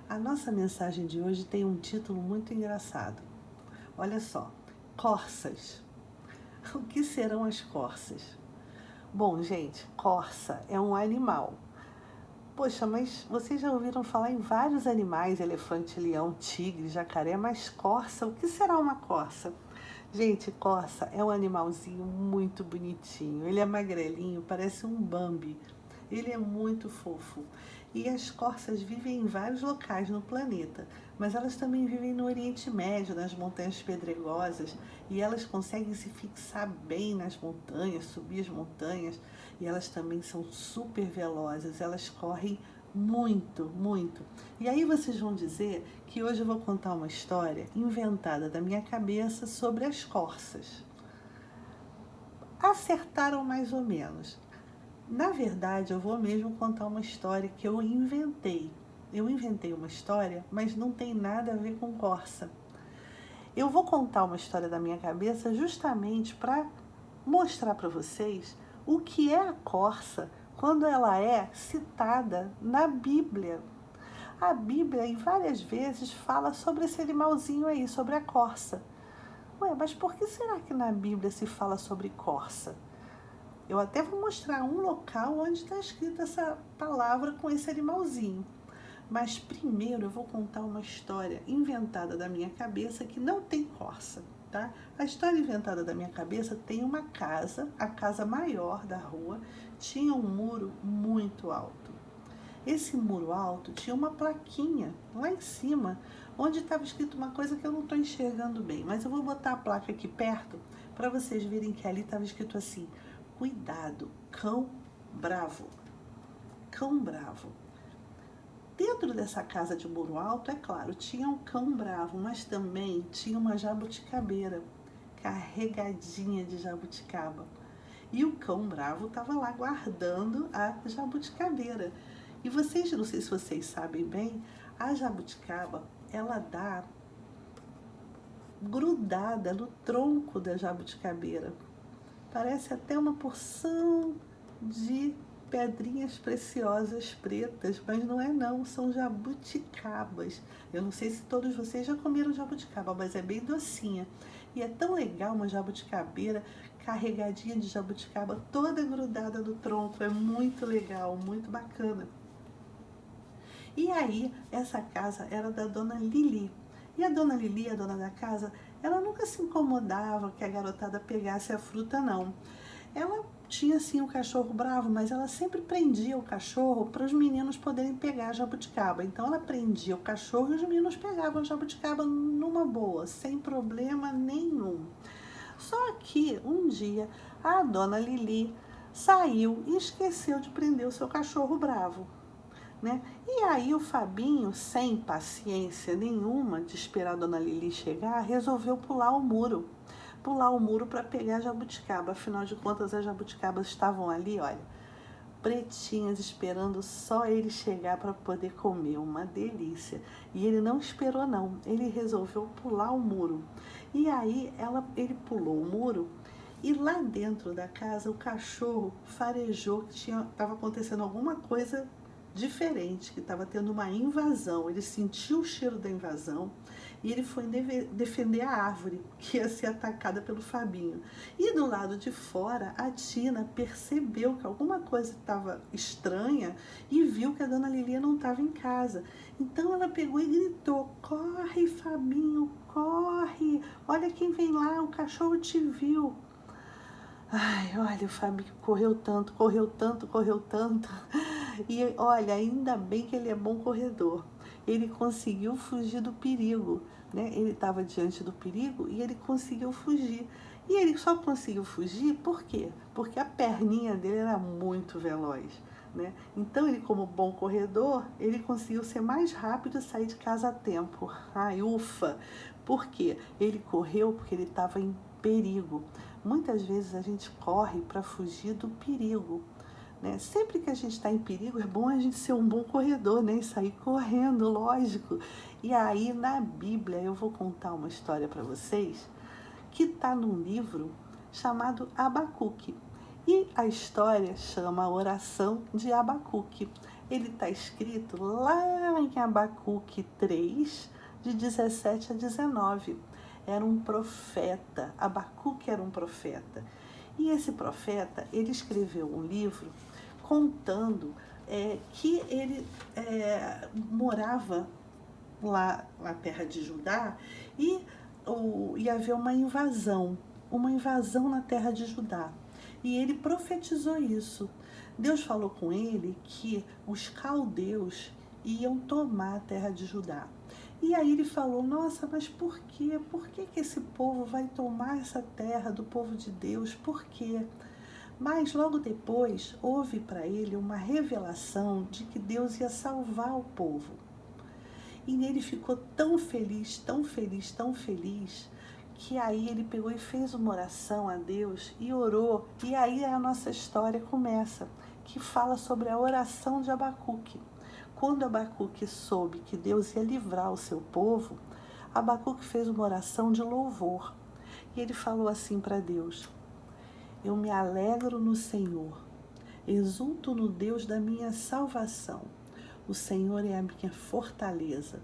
A nossa mensagem de hoje tem um título muito engraçado. Olha só, corças. O que serão as corças? Bom, gente, corça é um animal. Poxa, mas vocês já ouviram falar em vários animais, elefante, leão, tigre, jacaré, mas corça, o que será uma corça? Gente, corça é um animalzinho muito bonitinho. Ele é magrelinho, parece um Bambi. Ele é muito fofo. E as corças vivem em vários locais no planeta, mas elas também vivem no Oriente Médio, nas montanhas pedregosas, e elas conseguem se fixar bem nas montanhas, subir as montanhas, e elas também são super velozes, elas correm muito, muito. E aí vocês vão dizer que hoje eu vou contar uma história inventada da minha cabeça sobre as corças. Acertaram mais ou menos. Na verdade, eu vou mesmo contar uma história que eu inventei. Eu inventei uma história, mas não tem nada a ver com corça. Eu vou contar uma história da minha cabeça justamente para mostrar para vocês o que é a corça quando ela é citada na Bíblia. A Bíblia, em várias vezes, fala sobre esse animalzinho aí, sobre a corça. Ué, mas por que será que na Bíblia se fala sobre corça? Eu até vou mostrar um local onde está escrita essa palavra com esse animalzinho. Mas primeiro eu vou contar uma história inventada da minha cabeça que não tem corça, tá? A história inventada da minha cabeça tem uma casa, a casa maior da rua, tinha um muro muito alto. Esse muro alto tinha uma plaquinha lá em cima, onde estava escrito uma coisa que eu não estou enxergando bem, mas eu vou botar a placa aqui perto para vocês verem que ali estava escrito assim: cuidado, cão bravo. Cão bravo. Dentro dessa casa de muro alto, é claro, tinha um cão bravo, mas também tinha uma jabuticabeira carregadinha de jabuticaba. E o cão bravo estava lá guardando a jabuticabeira. E vocês, não sei se vocês sabem bem, a jabuticaba, ela dá grudada no tronco da jabuticabeira. Parece até uma porção de pedrinhas preciosas pretas, mas não é não, são jabuticabas. Eu não sei se todos vocês já comeram jabuticaba, mas é bem docinha. E é tão legal uma jabuticabeira carregadinha de jabuticaba, toda grudada no tronco. É muito legal, muito bacana. E aí, essa casa era da dona Lili. E a dona Lili, a dona da casa, ela nunca se incomodava que a garotada pegasse a fruta, não. Ela tinha sim um cachorro bravo, mas ela sempre prendia o cachorro para os meninos poderem pegar a jabuticaba. Então ela prendia o cachorro e os meninos pegavam a jabuticaba numa boa, sem problema nenhum. Só que um dia a dona Lili saiu e esqueceu de prender o seu cachorro bravo. Né? E aí o Fabinho, sem paciência nenhuma de esperar a dona Lili chegar, resolveu pular o muro. Pular o muro para pegar a jabuticaba. Afinal de contas, as jabuticabas estavam ali, olha, pretinhas, esperando só ele chegar para poder comer. Uma delícia. E ele não esperou não, ele resolveu pular o muro. E aí ele pulou o muro. E lá dentro da casa, o cachorro farejou que estava acontecendo alguma coisa diferente, que estava tendo uma invasão. Ele sentiu o cheiro da invasão e ele foi defender a árvore que ia ser atacada pelo Fabinho. E do lado de fora, a Tina percebeu que alguma coisa estava estranha e viu que a dona Lilia não estava em casa. Então ela pegou e gritou: corre, Fabinho, corre, olha quem vem lá, o cachorro te viu. Ai, olha, o Fabinho correu tanto, correu tanto, correu tanto. E olha, ainda bem que ele é bom corredor. Ele conseguiu fugir do perigo, né? Ele estava diante do perigo e ele conseguiu fugir. E ele só conseguiu fugir por quê? Porque a perninha dele era muito veloz, né? Então ele, como bom corredor, ele conseguiu ser mais rápido e sair de casa a tempo. Ai, ufa! Por quê? Ele correu porque ele estava em perigo. Muitas vezes a gente corre para fugir do perigo. Né? Sempre que a gente está em perigo, é bom a gente ser um bom corredor, né? E sair correndo, lógico. E aí, na Bíblia, eu vou contar uma história para vocês que está num livro chamado Abacuque. E a história chama a oração de Abacuque. Ele está escrito lá em Abacuque 3, de 17 a 19. Era um profeta, Abacuque era um profeta. E esse profeta, ele escreveu um livro contando que ele morava lá na terra de Judá e ia haver uma invasão na terra de Judá. E ele profetizou isso. Deus falou com ele que os caldeus iam tomar a terra de Judá. E aí ele falou, nossa, mas por quê? Por que esse povo vai tomar essa terra do povo de Deus? Por quê? Mas logo depois houve para ele uma revelação de que Deus ia salvar o povo. E ele ficou tão feliz, tão feliz, tão feliz, que aí ele pegou e fez uma oração a Deus e orou. E aí a nossa história começa, que fala sobre a oração de Abacuque. Quando Abacuque soube que Deus ia livrar o seu povo, Abacuque fez uma oração de louvor. E ele falou assim para Deus: eu me alegro no Senhor, exulto no Deus da minha salvação. O Senhor é a minha fortaleza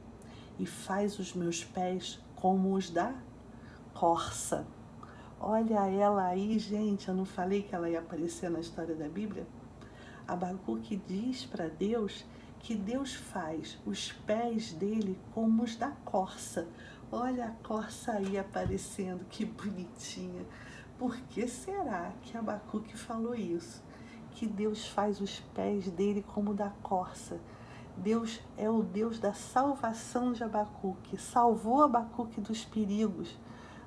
e faz os meus pés como os da corça. Olha ela aí, gente, eu não falei que ela ia aparecer na história da Bíblia? Abacuque diz para Deus que Deus faz os pés dele como os da corça. Olha a corça aí aparecendo, que bonitinha. Por que será que Abacuque falou isso? Que Deus faz os pés dele como da corça. Deus é o Deus da salvação de Abacuque. Salvou Abacuque dos perigos.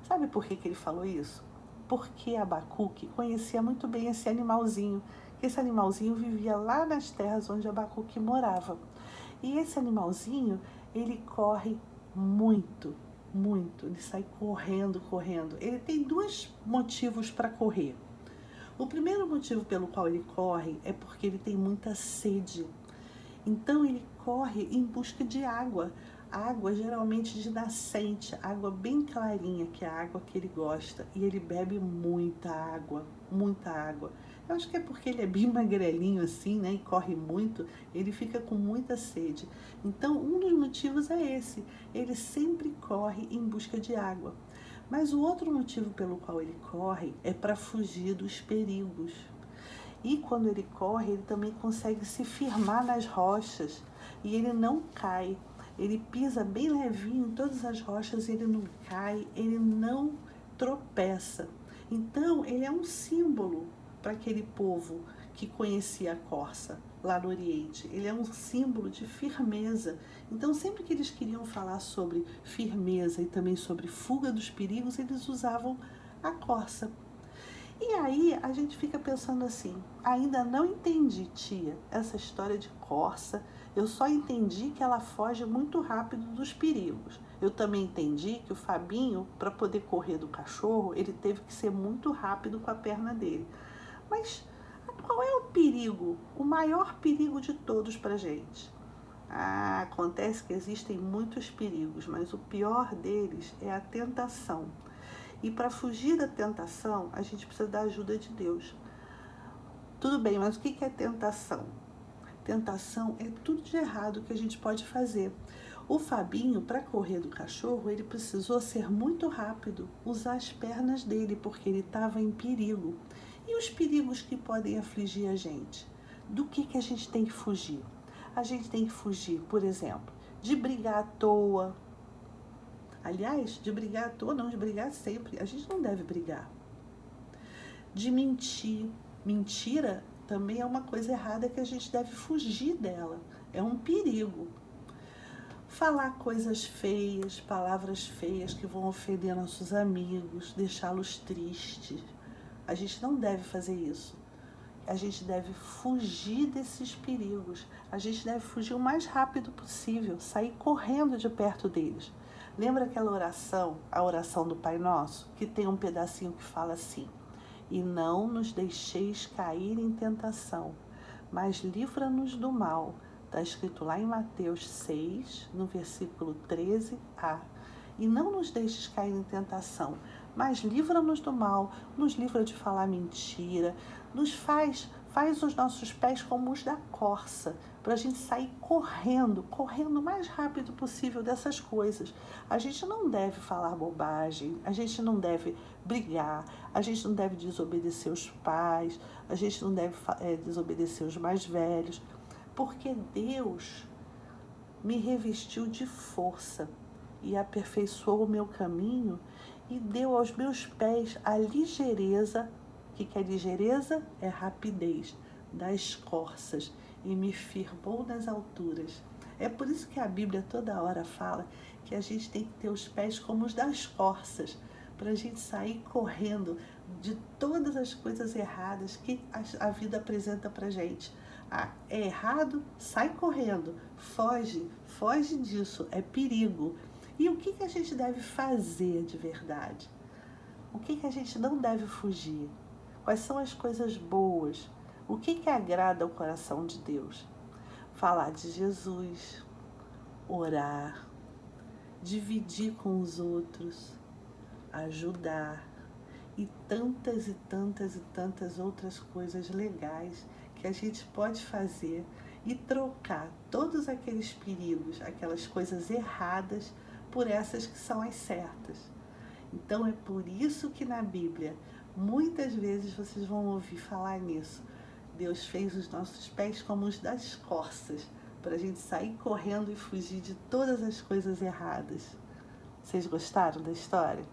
Sabe por que ele falou isso? Porque Abacuque conhecia muito bem esse animalzinho. Esse animalzinho vivia lá nas terras onde Abacuque morava. E esse animalzinho, ele corre muito, muito. Ele sai correndo, correndo. Ele tem dois motivos para correr. O primeiro motivo pelo qual ele corre é porque ele tem muita sede. Então ele corre em busca de água. Água geralmente de nascente, água bem clarinha, que é a água que ele gosta. E ele bebe muita água, muita água. Eu acho que é porque ele é bem magrelinho assim, né? E corre muito, ele fica com muita sede. Então, um dos motivos é esse. Ele sempre corre em busca de água. Mas o outro motivo pelo qual ele corre é para fugir dos perigos. E quando ele corre, ele também consegue se firmar nas rochas. E ele não cai. Ele pisa bem levinho em todas as rochas, ele não cai, ele não tropeça. Então, ele é um símbolo para aquele povo que conhecia a corça lá no Oriente. Ele é um símbolo de firmeza. Então, sempre que eles queriam falar sobre firmeza e também sobre fuga dos perigos, eles usavam a corça. E aí a gente fica pensando assim, ainda não entendi, tia, essa história de corça. Eu só entendi que ela foge muito rápido dos perigos. Eu também entendi que o Fabinho, para poder correr do cachorro, ele teve que ser muito rápido com a perna dele. Mas qual é o perigo, o maior perigo de todos para a gente? Acontece que existem muitos perigos, mas o pior deles é a tentação. E para fugir da tentação, a gente precisa da ajuda de Deus. Tudo bem, mas o que é tentação? Tentação é tudo de errado que a gente pode fazer. O Fabinho, para correr do cachorro, ele precisou ser muito rápido, usar as pernas dele, porque ele estava em perigo. E os perigos que podem afligir a gente? Do que a gente tem que fugir? A gente tem que fugir, por exemplo, de brigar à toa. Aliás, de brigar à toa, não, de brigar sempre. A gente não deve brigar. De mentir. Mentira também é uma coisa errada que a gente deve fugir dela. É um perigo. Falar coisas feias, palavras feias que vão ofender nossos amigos, deixá-los tristes. A gente não deve fazer isso. A gente deve fugir desses perigos. A gente deve fugir o mais rápido possível, sair correndo de perto deles. Lembra aquela oração, a oração do Pai Nosso, que tem um pedacinho que fala assim: e não nos deixeis cair em tentação, mas livra-nos do mal. Está escrito lá em Mateus 6, no versículo 13a. E não nos deixes cair em tentação, mas livra-nos do mal, nos livra de falar mentira, nos faz os nossos pés como os da corça. para a gente sair correndo o mais rápido possível dessas coisas. A gente não deve falar bobagem, a gente não deve brigar, a gente não deve desobedecer os pais, a gente não deve desobedecer os mais velhos, porque Deus me revestiu de força e aperfeiçoou o meu caminho e deu aos meus pés a ligeireza. O que é ligeireza? É rapidez das corças e me firmou nas alturas. É por isso que a Bíblia toda hora fala que a gente tem que ter os pés como os das corças, para a gente sair correndo de todas as coisas erradas que a vida apresenta para a gente. É errado, sai correndo, foge disso, é perigo. E o que a gente deve fazer de verdade? O que a gente não deve fugir? Quais são as coisas boas? O que agrada ao coração de Deus? Falar de Jesus, orar, dividir com os outros, ajudar e tantas outras coisas legais que a gente pode fazer e trocar todos aqueles perigos, aquelas coisas erradas por essas que são as certas. Então é por isso que na Bíblia muitas vezes vocês vão ouvir falar nisso. Deus fez os nossos pés como os das corças, para a gente sair correndo e fugir de todas as coisas erradas. Vocês gostaram da história?